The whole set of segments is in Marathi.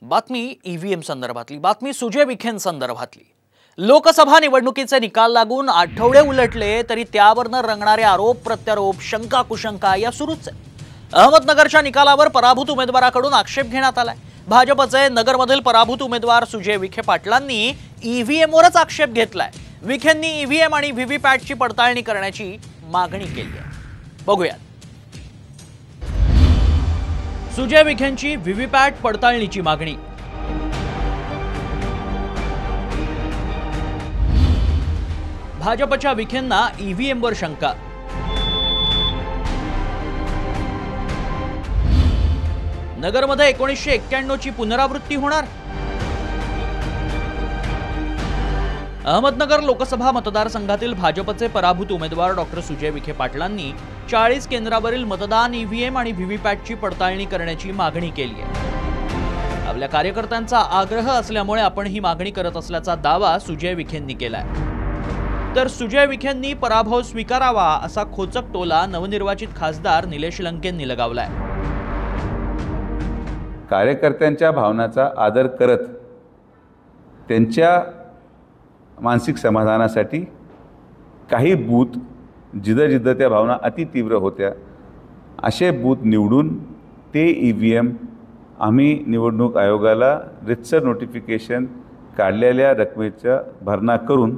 बातमी ईव्हीएम संदर्भातली, बातमी सुजय विखेंसंदर्भातली। लोकसभा निवडणुकीचे निकाल लागून आठवडे उलटले तरी त्यावरनं रंगणारे आरोप प्रत्यारोप, शंका कुशंका या सुरूच आहेत। अहमदनगरच्या निकालावर पराभूत उमेदवाराकडून आक्षेप घेण्यात आलाय। भाजपचे नगरमधील पराभूत उमेदवार सुजय विखे पाटलांनी ईव्हीएमवरच आक्षेप घेतलाय। विखेंनी ईव्हीएम आणि व्हीव्हीपॅटची पडताळणी करण्याची मागणी केली आहे। बघूया सुजय विखेंची व्हीव्हीपॅट पडताळणीची मागणी। भाजपच्या विखेंना ईव्हीएमवर शंका। नगरमध्ये 1991 ची पुनरावृत्ती होणार। अहमदनगर लोकसभा मतदारसंघातील भाजपचे पराभूत उमेदवार डॉक्टर सुजय विखे पाटलांनी 40 केंद्रावरील मतदान ईव्हीएम आणि व्हीव्हीपॅटची पडताळणी करण्याची मागणी केली आहे। आपल्या कार्यकर्त्यांचा आग्रह असल्यामुळे आपण ही मागणी करत असल्याचा दावा सुजय विखेंनी केलाय। तर सुजय विखेंनी पराभव स्वीकारावा असा खोचक टोला नवनिर्वाचित खासदार निलेश लंकेंनी लगावलाय। कार्यकर्त्यांच्या भावनांचा आदर करत त्यांच्या मानसिक समाधानासाठी काही बूथ जिथं त्या भावना अति तीव्र होत्या असे बूथ निवडून ते ईव्हीएम आम्ही निवडणूक आयोगाला रितसर नोटिफिकेशन काढलेल्या रकमेचा भरणा करून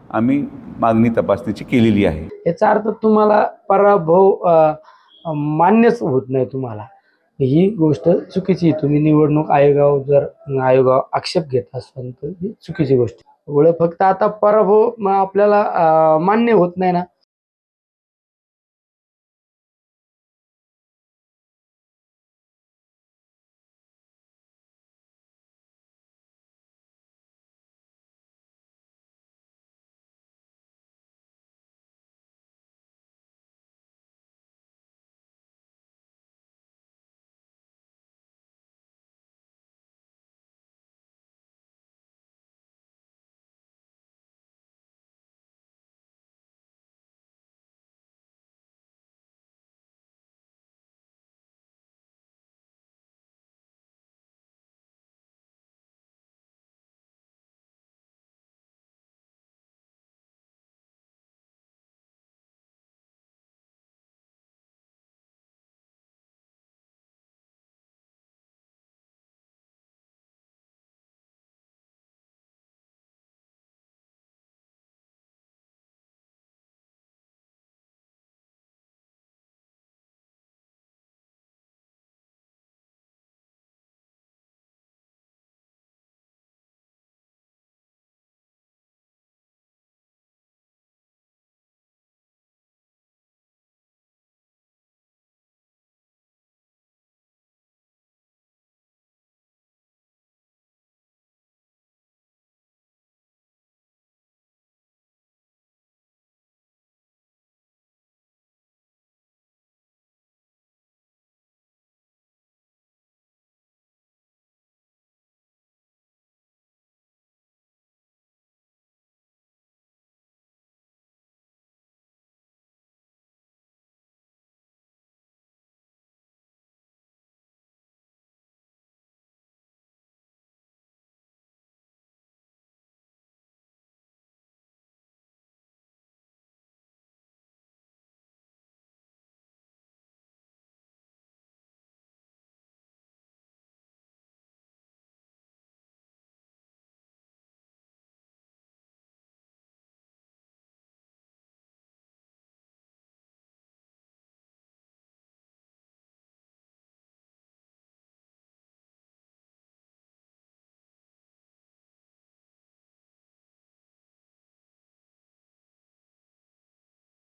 आम्ही मागणी तपासणीची केलेली आहे। याचा अर्थ तुम्हाला पराभव मान्यच होत नाही, तुम्हाला ही गोष्ट चुकीची। तुम्ही निवडणूक आयोगावर जर आक्षेप घेत असाल तर ही चुकीची गोष्ट। फक्त आता पराभव आपल्याला मान्य होत नाही ना,